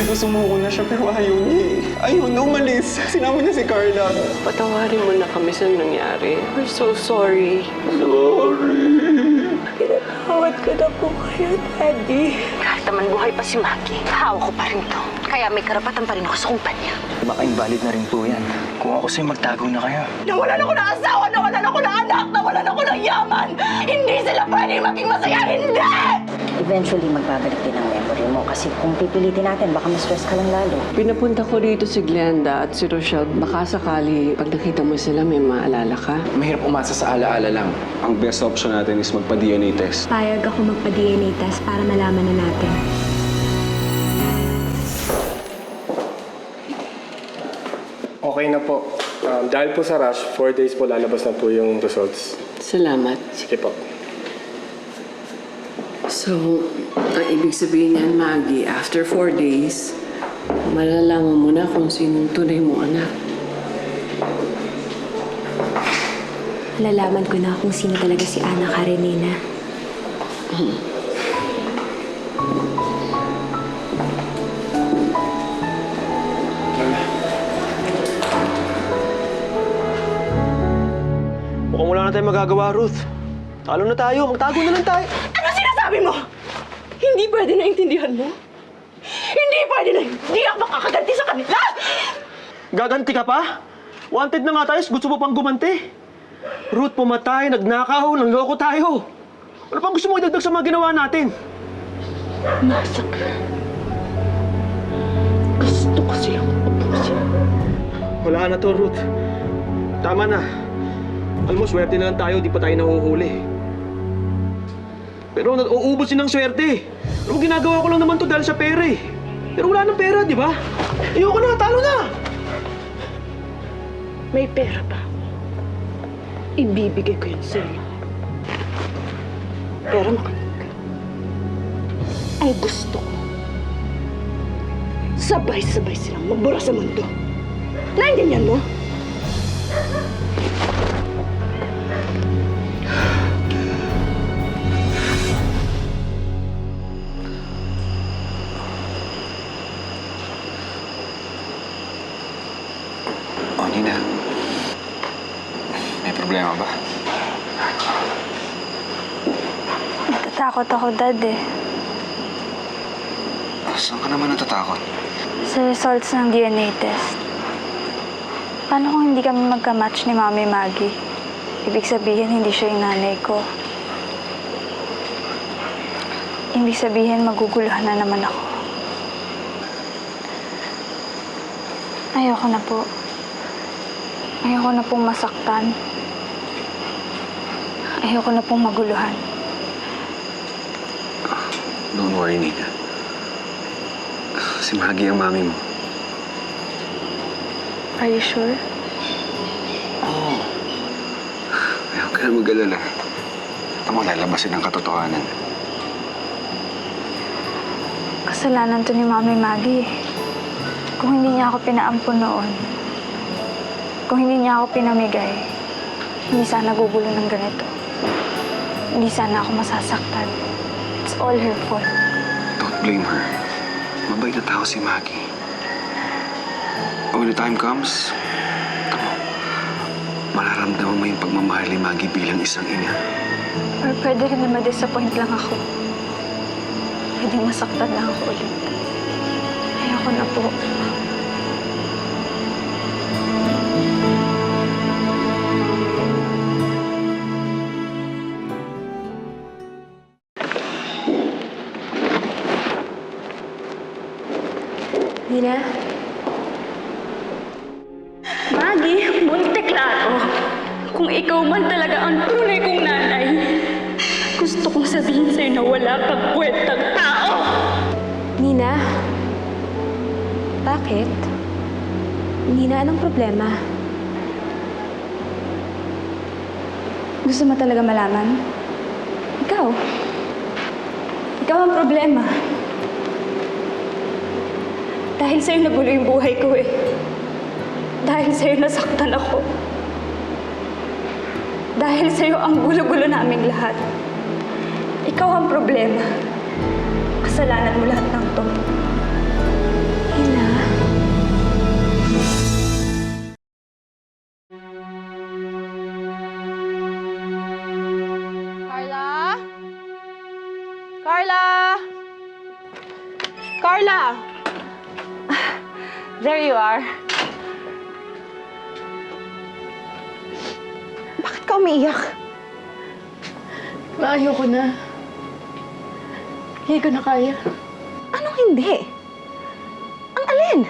Sabi ko sumuko na siya pero ayaw niya eh. Ayaw na umalis. Sinama niya si Carla. Patawarin mo na kami sa nangyari. We're so sorry. Sorry. Pinatawad ko na po kayo, Daddy. Kahit naman buhay pa si Maggie, hawak ko pa rin to. Kaya may karapatan pa rin ako sa kumpanya. Baka invalid na rin po yan. Kung ako sa'yo, magtago na kayo. Nawalan ako ng asawa, nawalan ako ng anak, nawalan ako ng yaman! Hindi sila pwedeng maging masaya, hindi! Eventually, magbabalik din ang memory mo kasi kung pipilitin natin, baka ma-stress ka lang lalo. Pinapunta ko rito si Glenda at si Rochelle. Baka sakali, pag nakita mo sila, may maalala ka. Mahirap umasa sa alaala lang. Ang best option natin is magpa-DNA test. Payag ako magpa-DNA test para malaman na natin. Okay na po. Dahil po sa rush, 4 days po lalabas na po yung results. Salamat. Sige po. So, ang ibig sabihin niyan, Maggie, after 4 days, malalaman mo na kung sinong tunay mo anak. Lalaman ko na kung sino talaga si Ana Karenina. Mukhang wala na tayong magagawa, Ruth. Talo na tayo. Magtago na lang tayo. Ano sinasabi mo? Hindi pwede na intindihan mo? Hindi pwede na hindi ako makakaganti sa kanila! Gaganti ka pa? Wanted na nga tayo, gusto mo pang gumanti. Ruth, pumatay, nagnakaw, nanloko tayo. Ano pang gusto mo idagdag sa mga ginawa natin? Masak. Gusto ko silang ubusin. Wala na to, Ruth. Tama na. Alam mo, swerte na lang tayo, di pa tayo nahuhuli. Pero nauubusin ng swerte. Alam mo, ginagawa ko lang naman to dahil sa pera eh. Pero wala nang pera, di ba? Ayoko na, talo na! May pera pa ako. Ibibigay ko yun sa'yo. Pero makinig ka. Ang gusto ko, sabay-sabay silang magbura sa mundo. Naintindihan mo? O, Nina. May problema ba? Natatakot ako, Dad eh. Saan ka naman natatakot? Sa results ng DNA test. Paano kung hindi kami magka-match ni Mami Maggie? Ibig sabihin, hindi siya yung nanay ko. Ibig sabihin, maguguluhan na naman ako. Ayoko na po. Ayoko na pong masaktan. Ayoko na pong maguluhan. Don't worry, Nina. Si Maggie ang mami mo. Are you sure? Oo. Ayaw ka na mag-alala. Ito mo, lalabasin ang katotohanan. Kasalanan to ni Mami Maggie. Kung hindi niya ako pinaampun noon, kung hindi niya ako pinamigay, hindi sana gugulo ng ganito. Hindi sana ako masasaktan. It's all her fault. Don't blame her. Mabait na tao si Maggie. When the time comes, ito mo, mararamdaman mo yung pagmamahal ni Maggie bilang isang ina. Or pwede rin na ma-disappoint lang ako. Pwede masaktan lang ako ulit. Ayoko na po. Nina? Maggie, Monteklaro. Kung ikaw man talaga ang tunay kong nanay, gusto kong sabihin sa'yo na wala kang kwentang tao! Nina? Bakit? Nina, anong problema? Gusto mo talaga malaman? Ikaw. Ikaw ang problema. Dahil sa'yo nagulo yung buhay ko eh. Dahil sa'yo nasaktan ako. Dahil sa'yo ang gulo-gulo naming lahat. Ikaw ang problema. Kasalanan mo lahat ng to. Carla! There you are. Bakit ka umiiyak? Ayoko na. Hindi ko na kaya. Anong hindi? Ang alin?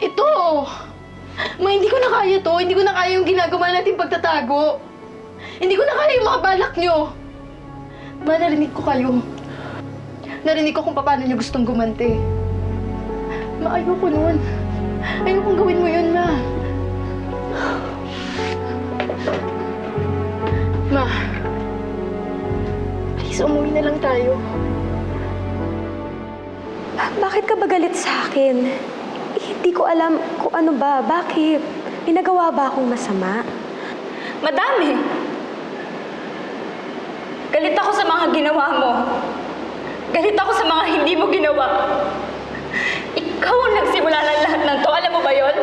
Ito! Hindi ko na kaya to. Hindi ko na kaya yung ginagawa natin pagtatago. Hindi ko na kaya yung mga balak nyo. Narinig ko kayo. Narinig ko kung paano nyo gustong gumanti. Ayoko nun. Ayokong gawin mo yun, Ma. Ma, please umuwi na lang tayo. Bakit ka ba galit sa akin? Hindi ko alam kung ano ba. Bakit? Pinagawa ba akong masama? Madami. Galit ako sa mga ginawa mo. Galit ako sa mga hindi mo ginawa. Ikaw ang nagsimula ng lahat ng to. Alam mo ba yon?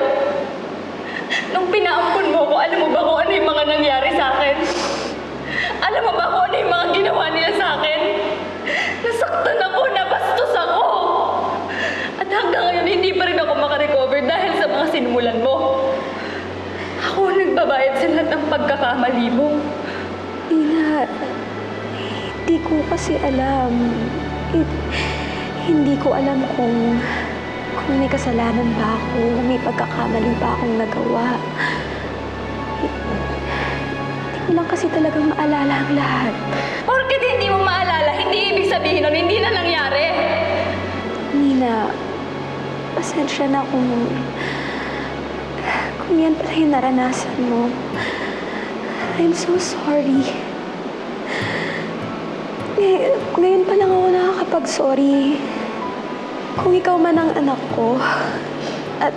Nung pinaampun mo ko, alam mo ba kung ano yung mga nangyari sa akin? Alam mo ba kung ano yung mga ginawa nila sa akin? Nasaktan ako, nabastos ako. At hanggang ngayon, hindi pa rin ako makarecover dahil sa mga sinumulan mo. Ako ang nagbabayad sa lahat ng pagkakamali mo. Ina, hindi ko kasi alam. Hindi ko alam kung may kasalanan ba ako, may pagkakamali ba akong nagawa. Hindi ko lang kasi talagang maalala ang lahat. Porket hindi mo maalala, hindi ibig sabihin nun, hindi na nangyari. Nina, pasensya na kung yan pala yung naranasan mo. I'm so sorry. Ngayon pa lang ako nakakapag-sorry. Kung ikaw man ang anak ko, at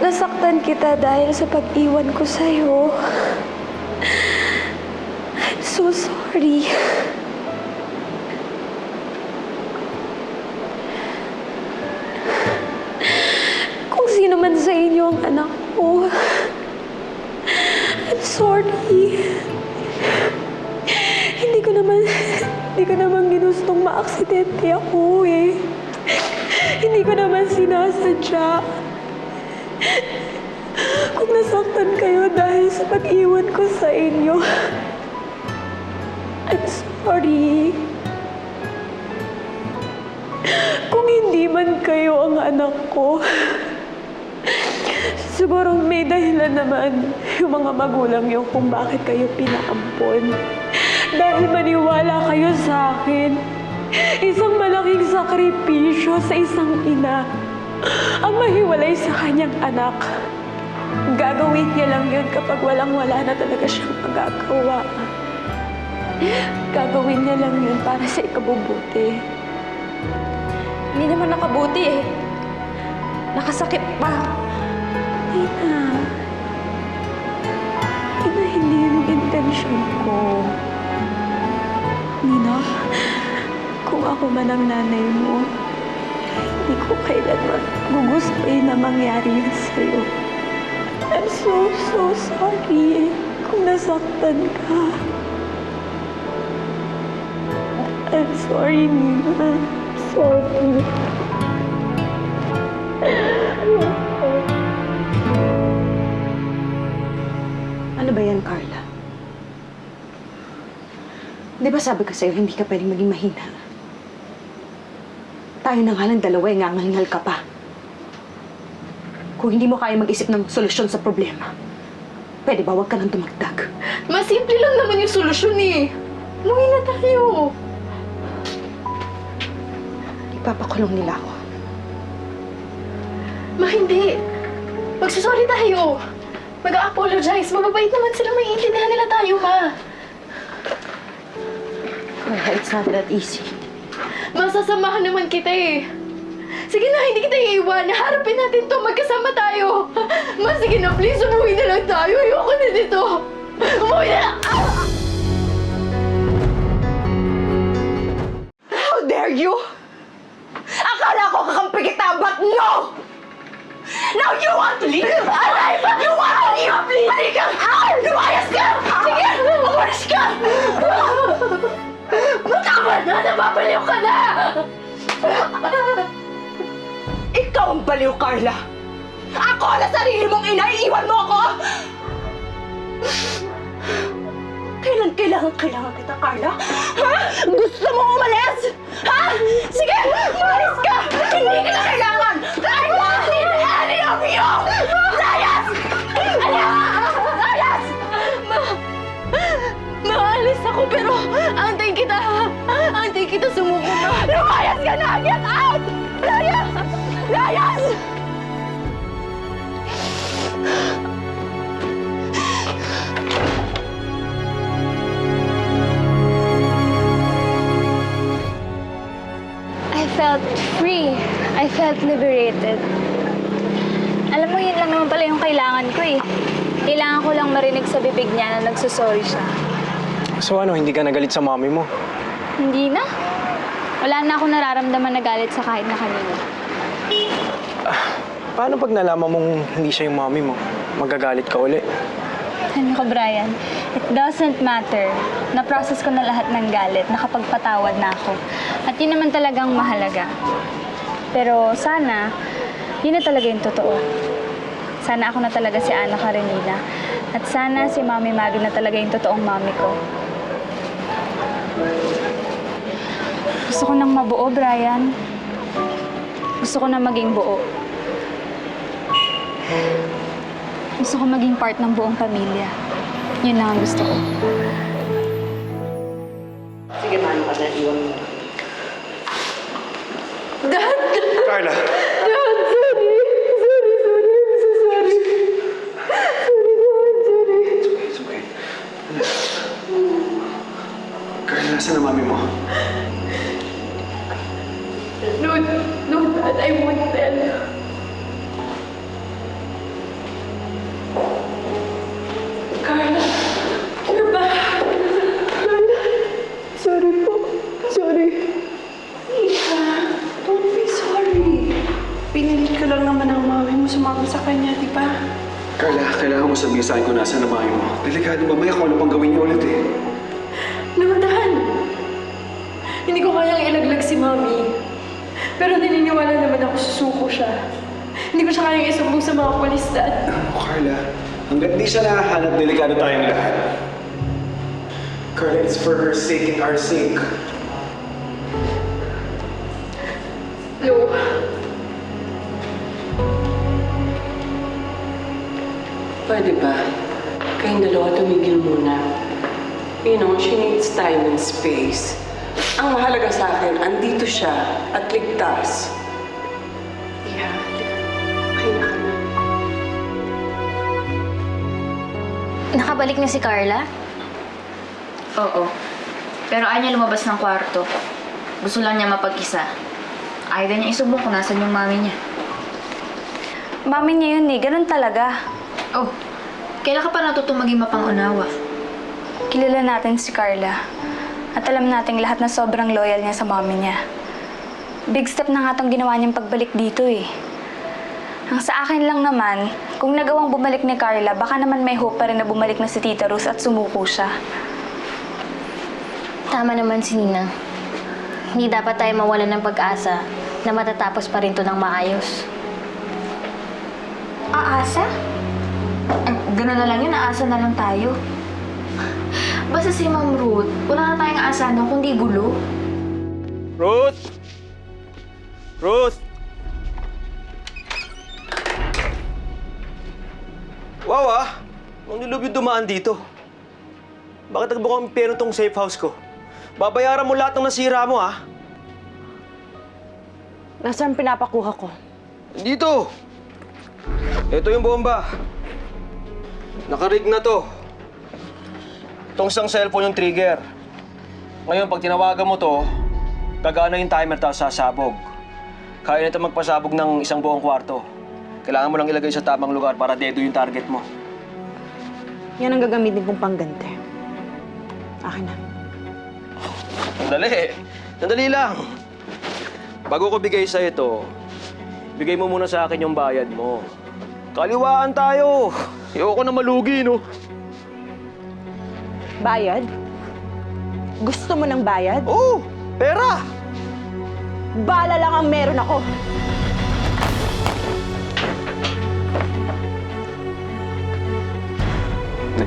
nasaktan kita dahil sa pag-iwan ko sa'yo, I'm so sorry. Kung sino man sa inyo ang anak ko, I'm sorry. Hindi ko naman ginustong maaksidente ako eh. Hindi ko naman sinasadya. Kung nasaktan kayo dahil sa pag-iwan ko sa inyo, I'm sorry. Kung hindi man kayo ang anak ko, siguro may dahilan naman yung mga magulang yung kung bakit kayo pinaampon. Dahil maniwala kayo sa akin. Isang malaking sakripisyo sa isang ina ang mahiwalay sa kanyang anak. Gagawin niya lang yun kapag walang-wala na talaga siyang magagawa. Gagawin niya lang yun para sa ikabubuti. Hindi naman nakabuti eh. Nakasakit pa. Ina, hindi yung intensyon ko. Nina, kung ako man ang nanay mo, hindi ko kailanman gugustuhin na mangyari yun sa'yo. I'm so sorry kung nasaktan ka. I'm sorry, Nina. Sorry. Ano ba yan, Carla? Di ba sabi ko sa'yo, hindi ka pwedeng maging mahina? Tayo na nga lang dalawa, ngangalngal ka pa. Kung hindi mo kaya mag-isip ng solusyon sa problema, pwede ba huwag ka nang dumagdag? Masimple lang naman yung solusyon eh. Umuwi na tayo. Ipapakulong nila ako. Ma, hindi. Magsasorry tayo. Mag-a-apologize. Mababait naman sila. Maiintindihan nila tayo, Ma. Carla, it's not that easy. Masasamahan naman kita eh. Sige na, hindi kita iiwan. Harapin natin to. Magkasama tayo. Ma, sige na, please. Umuwi na lang tayo. Ayoko na dito. Umuwi na lang. Ah! How dare you? Akala ko kakampi kita, but no! Now you want to leave? Alive! You want to leave? Please! Balik ka! Lumayas ka! Sige! Umalis ka! Matama na! Nababaliw ka na! ang baliw, Carla! Ako na sarili mong ina, iiwan mo ako! Kailan kailangan kita, Carla? Ha? Gusto mo umalis? Ha? Sige, umalis ka! Hindi kita kailangan! I won't need any of you! Layas! Layas! Maalis ako pero antayin kita sumuko na. Lumayas ka na! Get out! Layas! Layas! I felt free. I felt liberated. Alam mo, yun lang naman pala yung kailangan ko eh. Kailangan ko lang marinig sa bibig niya na nagsusorry siya. So ano, hindi ka nagalit sa mami mo? Hindi na. Wala na akong nararamdaman na galit sa kahit na kanina. Paano pag nalaman mong hindi siya yung mami mo? Magagalit ka uli? Ano ko, Brian? It doesn't matter. Na-process ko na lahat ng galit. Nakapagpatawad na ako. At yun naman talagang mahalaga. Pero sana, yun na talaga yung totoo. Sana ako na talaga si Ana Karenina. At sana si Mami Maggie na talaga yung totoong mami ko. Gusto ko nang mabuo, Brian. Gusto ko na maging buo. Gusto ko maging part ng buong pamilya. Yun lang ang gusto ko. Sige, paano ka na iwan mo? Carla! It's okay. Carla, nasaan ang mami mo? No, Dad, I won't tell. Carla, you're back. Carla, sorry po. Sorry. Ika, don't be sorry. Pinilit ka lang naman ang mami mo sumama sa kanya, di ba? Carla, kailangan mo sabihin sa akin kung nasaan ang mami mo. Delikado mamaya kung ano pang gawin niyo ulit eh. No, Dad. Hindi ko kayang ilaglag si Mami. Pero naniniwala naman ako susuko siya. Hindi ko siya kayang isumbong sa mga polis, Dad. Oh, Carla, hanggat di siya nahahanap, delikado tayong lahat. Carla, it's for her sake and our sake. No. Pwede ba? Kayong dalawa tumigil muna. You know, she needs time and space. Ang mahalaga sa akin, andito siya at ligtas. Yeah. Okay na ka na. Nakabalik na si Carla? Oo. Pero ayaw niya lumabas ng kwarto. Gusto lang niya mapag-isa. Ayaw niya isubok kung nasan yung mami niya. Mami niya yun eh. Ganun talaga. Oh, kailan ka pa natutong maging mapangunawa? Kilala natin si Carla. At alam nating lahat na sobrang loyal niya sa mami niya. Big step na nga itong ginawa niyang pagbalik dito eh. Ang sa akin lang naman, kung nagawang bumalik ni Carla, baka naman may hope pa rin na bumalik na si Tita Rose at sumuko siya. Tama naman si Ninang. Hindi dapat tayo mawalan ng pag-asa na matatapos pa rin to ng maayos. Aasa? Ganun na lang yun, aasa na lang tayo. Basta si Ma'am Ruth, wala na tayong aasahan doon kundi gulo. Ruth! Ruth! Wow ah! Ang nilubi dumaan dito. Bakit nagbukang impyerno tong safe house ko? Babayaran mo lahat ng nasira mo ah! Nasaan pinapakuha ko? Dito! Ito yung bomba. Nakarig na to. Itong isang cellphone yung trigger. Ngayon, pag tinawagan mo to, gagana yung timer tapos sasabog. Kaya nito magpasabog ng isang buong kwarto. Kailangan mo lang ilagay sa tamang lugar para dedo yung target mo. Yan ang gagamitin kong pangganti. Akin na. Sandali. Sandali lang. Bago ko bigay sa ito, bigay mo muna sa akin yung bayad mo. Kaliwaan tayo. Ayoko na malugi, no? Bayad? Gusto mo ng bayad? Oo! Pera! Bala lang ang meron ako.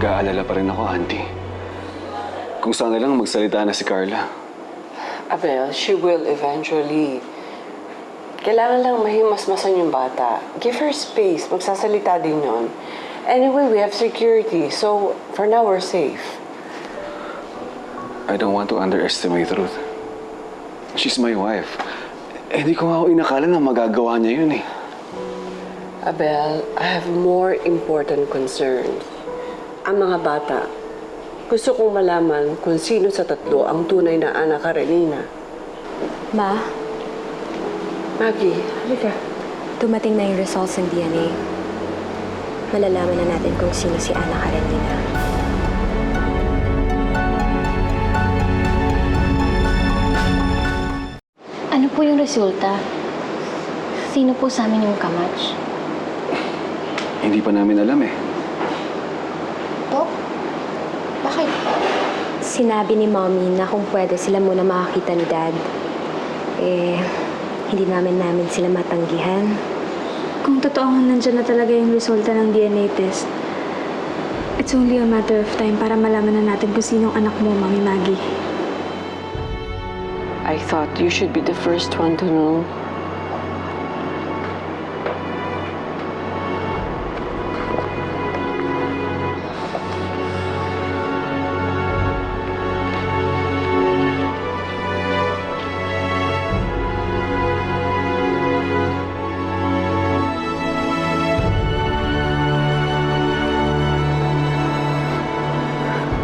nag-aalala pa rin ako, Auntie. Kung sana lang magsalita na si Carla. Abel, she will eventually. Kailangan lang mahimasmasan yung bata. Give her space. Magsasalita din yon. Anyway, we have security. So, for now, we're safe. I don't want to underestimate Ruth. She's my wife. Di ko nga ako inakala na magagawa niya yun eh. Abel, I have more important concerns. Ang mga bata. Gusto kong malaman kung sino sa tatlo ang tunay na anak Karenina. Ma, Maggie, halika. dumating na yung results ng DNA. Malalaman na natin kung sino si Ana Karenina. Ano po yung resulta? Sino po sa amin yung kamatch? Hindi pa namin alam eh. Po? Bakit? Sinabi ni Mommy na kung pwede sila muna makakita ni Dad. Hindi namin sila matanggihan. Kung totoo nandyan na talaga yung resulta ng DNA test, it's only a matter of time para malaman na natin kung sinong anak mo, Mami Maggie. I thought you should be the first one to know.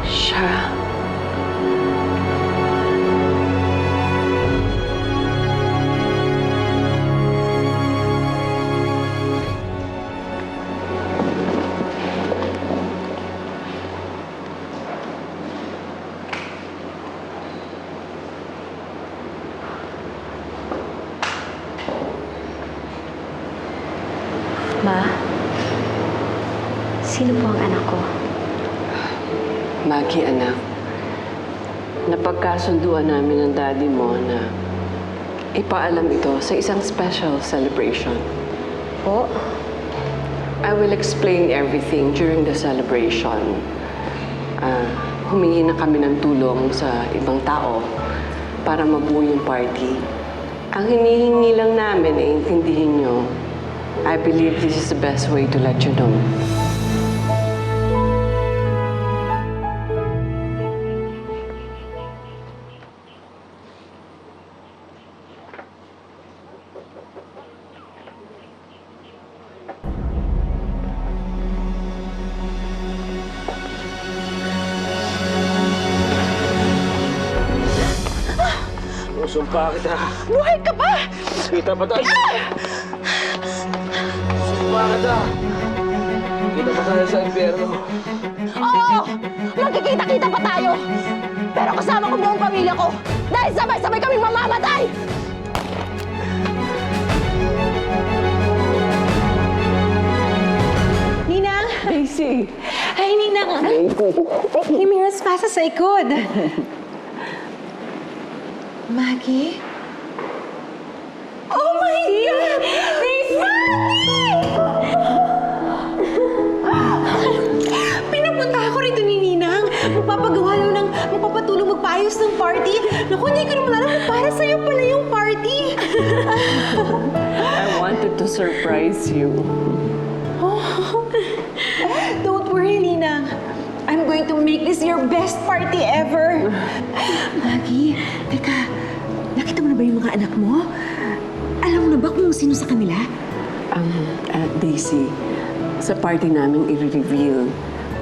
Siya. Ma, sino po ang anak ko? Maggie, anak. Napagkasunduan namin ng daddy mo na ipaalam ito sa isang special celebration. Po? I will explain everything during the celebration. Humingi na kami ng tulong sa ibang tao para mabuo yung party. Ang hinihingi lang namin ay intindihin nyo. I believe this is the best way to let you know. Sumpa kita. buhay ka pa! Kita pa tayo. Sumpa kita. Kita pa tayo sa impyerno. Oo! Magkikita-kita pa tayo! Pero kasama ko buong pamilya ko dahil sabay-sabay kaming mamamatay! Ninang! Daisy! Hi, Ninang! Came here as fast as I could. Maggie? Oh my God! Pinapunta ako rito ni Ninang. Magpapagawa lang magpapatulong magpaayos ng party. Naku, hindi ko naman alam kung para sa'yo pala yung party. I wanted to surprise you. Don't worry, Ninang. I'm going to make this your best party ever. Maggie, teka. Nakita mo na ba yung mga anak mo? Alam mo na ba kung sino sa kanila? Daisy, sa party namin i-reveal.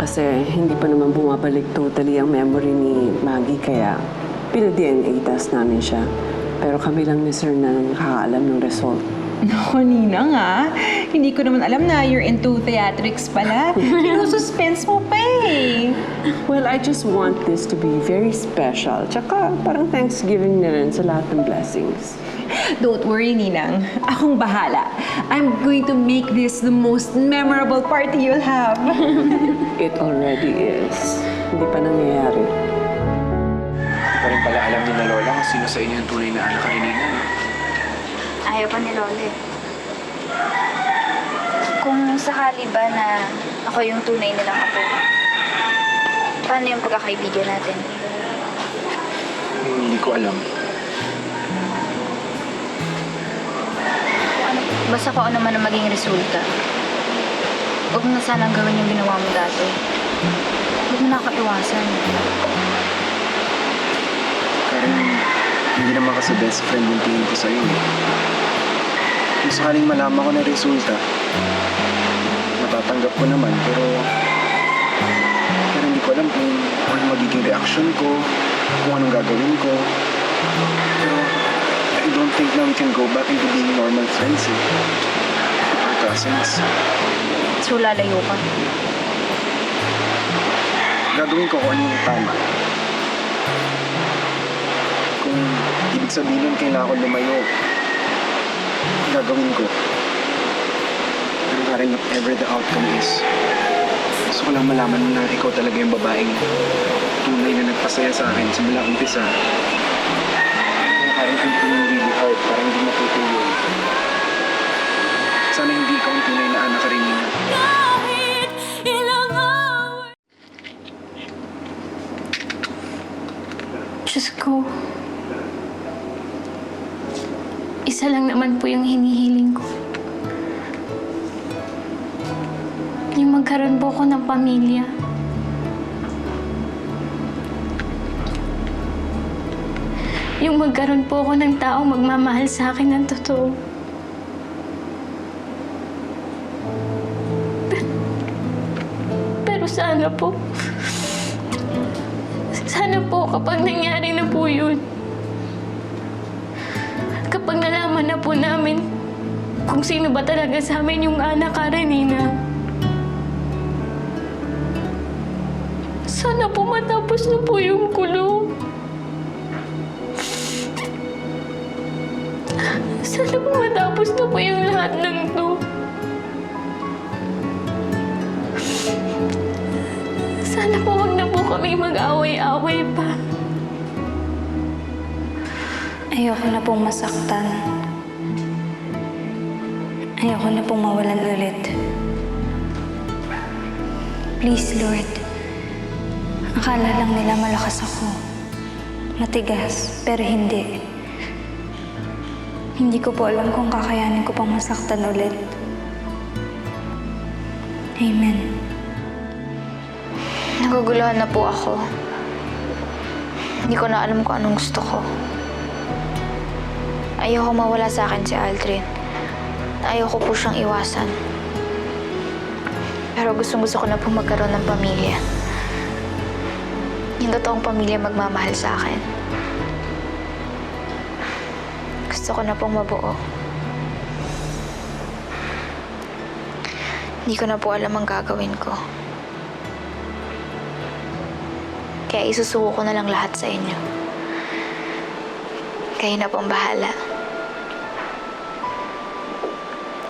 Kasi hindi pa naman bumabalik totally ang memory ni Maggie, kaya pina-DNA test namin siya. Pero kami lang ni Sir na nakakaalam ng result. Naku, Ninang hindi ko naman alam na you're into theatrics pala. Sinususpense mo pa eh. Well, I just want this to be very special. Tsaka parang Thanksgiving na rin sa lahat ng blessings. Don't worry, Ninang. Akong bahala. I'm going to make this the most memorable party you'll have. It already is. Hindi pa nangyayari. Hindi pa rin pala alam ni na Lola kung sino sa inyo yung tunay na anak Karenina. Ayaw pa ni Lole. Kung sakali ba na ako yung tunay nilang apo, Paano yung pagkakaibigan natin? Hindi ko alam. Basta kung ano man ang maging resulta. Huwag mo na sanang gawin yung ginawa mo dati. Huwag mo nakaiwasan. Karen, hindi naman kasi best friend yung tingin ko sa'yo. Kung sakaling malaman ko na resulta, natatanggap ko naman, pero hindi ko alam kung ano magiging reaction ko, kung anong gagawin ko. Pero I don't think na we can go back into being normal friends eh. Or cousins. So, lalayo ka. Gagawin ko kung ano yung tama. Kung ibig sabihin nun kailangan ko lumayo, gagawin ko. Pero Karen, whatever the outcome is, gusto ko lang malaman na ikaw talaga yung babaeng tunay na nagpasaya sa akin simula umpisa. Kaya Karen, I'm feeling really hard, parang hindi matutuloy. Sana hindi ikaw ang tunay na anak ka rin niya. Diyos ko. Isa lang naman po yung hinihiling ko. Yung magkaroon po ko ng pamilya. Yung magkaroon po ako ng taong magmamahal sa akin ng totoo. Pero sana po kapag nangyari na po yun, kapag nalaman na po namin kung sino ba talaga sa amin yung anak Karenina, sana po matapos na po yung kulong. Sana po matapos na po yung lahat ng to. Sana po wag na po kami mag-away-away pa. Ayoko na pong masaktan. Ayoko na pong mawalan ulit. Please, Lord. Akala lang nila malakas ako. Matigas, pero hindi. Hindi ko po alam kung kakayanin ko pang masaktan ulit. Amen. Naguguluhan na po ako. Hindi ko na alam kung anong gusto ko. Ayoko mawala sa akin si Aldrin. Ayoko po siyang iwasan. Pero gustong-gusto ko na po magkaroon ng pamilya. Yung totoong pamilya magmamahal sa akin. Gusto ko na pong mabuo. Hindi ko na po alam ang gagawin ko. Kaya isusuko ko na lang lahat sa inyo. Kayo na pong bahala.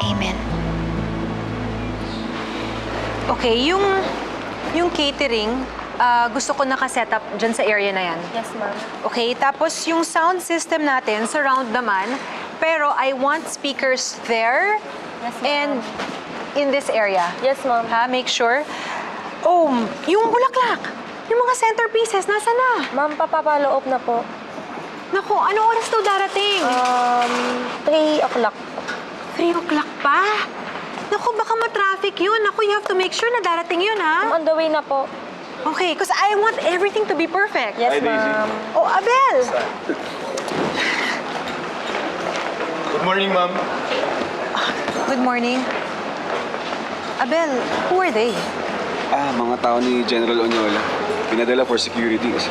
Amen. Okay, yung catering, gusto ko nakaset up dyan sa area na yan. Yes, ma'am. Okay, tapos yung sound system natin, surround naman. Pero I want speakers there and in this area. Yes, ma'am. Ha, make sure. Oh, yung bulaklak, yung mga centerpieces, nasa na? Ma'am, papapalo-up na po. Naku, ano oras daw darating? 3 o'clock. 3 o'clock pa? Naku, baka ma-traffic yun. Naku, you have to make sure na darating yun, ha? On the way na po. Okay, because I want everything to be perfect. Yes, ma'am. Oh, Abel! Good morning, ma'am. Good morning. Abel, who are they? Mga tao ni General Onyola. Pinadala for security kasi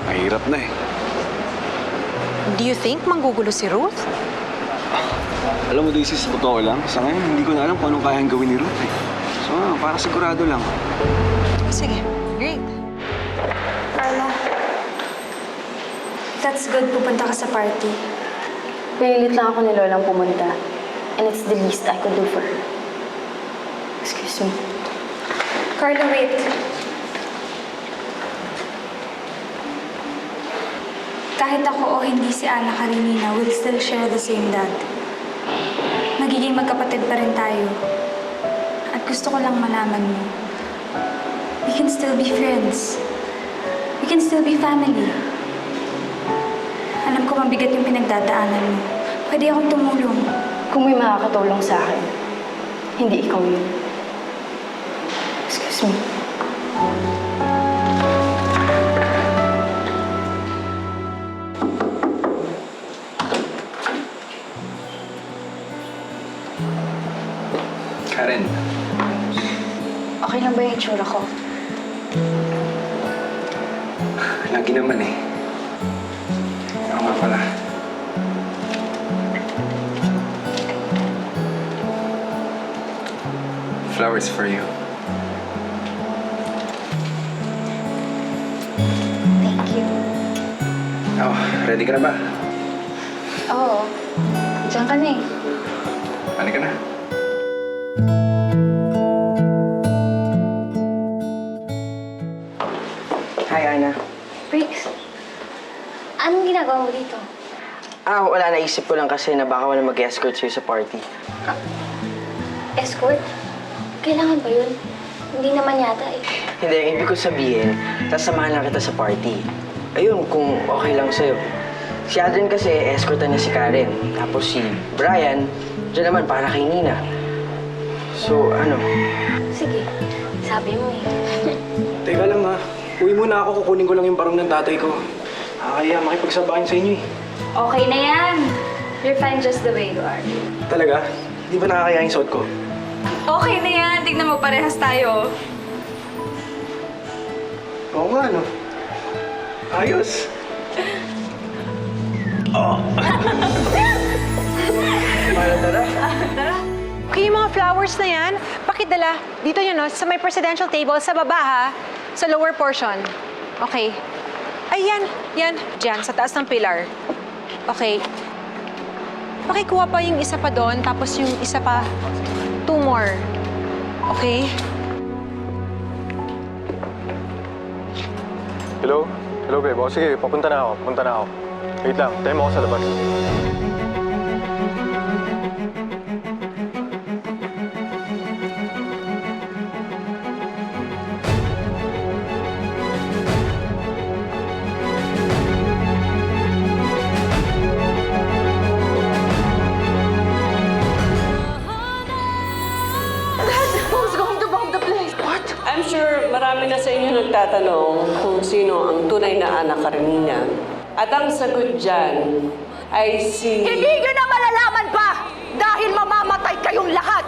mahirap na eh. Do you think manggugulo si Ruth? Alam mo, Daisy, sa totoo lang, sa ngayon, hindi ko na alam kung anong kayang gawin ni Ruth eh. So, para sigurado lang. Sige, great. Carla, that's good. Pupunta ka sa party. Pinilit lang ako ni Lolang pumunta. And it's the least I could do for her. Excuse me. Carla, wait. Kahit ako o hindi si Ana Karenina, we'll still share the same dad. Magiging magkapatid pa rin tayo. At gusto ko lang malaman mo, we can still be friends. We can still be family. Alam ko mabigat yung pinagdadaanan mo. Pwede akong tumulong. Kung may makakatulong sa akin, hindi ikaw yun. Excuse me. Karen, Okay lang ba yung itsura ko? lagi naman eh. Ako nga pala. Flowers for you. Thank you. Oh, ready ka na ba? Oo. Diyan ka na eh. Ano ka na? Hi, Ana. Briggs, anong ginagawa mo dito? Wala. Naisip ko lang kasi na baka wala mag-escort sa'yo sa party. Escort? Kailangan ba yun? Hindi naman yata eh. Hindi, ang ibig ko sabihin, sasamahan lang kita sa party. Ayun, kung okay lang sa'yo. Si Adrian kasi, escortan niya si Karen. Tapos si Brian, dyan naman para kay Nina. So, ano? Sige, sabi mo eh. Teka lang ha. Uwi muna ako, kukunin ko lang yung barong ng tatay ko. Kaya makipagsabayan sa inyo eh. Okay na yan. You're fine just the way you are. Talaga? Di ba nakakaya yung suot ko? Okay na yan. Tignan mo, parehas tayo. Oo nga, no? Ayos. Oh. Tara. Okay, yung mga flowers na yan, pakidala. Dito yun, no? Sa may presidential table, sa baba, ha? Sa lower portion. Okay. Ay, yan. Diyan, sa taas ng pilar. Okay. Pakikuha pa yung isa pa doon, tapos yung isa pa, 2 more. Okay? Hello? Hello, babe. O, sige, papunta na ako. Wait lang, tayo mo ako sa labas. I'm sure marami na sa inyo nagtatanong kung sino ang tunay na anak Karenina. At ang sagot dyan ay si... Hindi nyo na malalaman pa! Dahil mamamatay kayong lahat!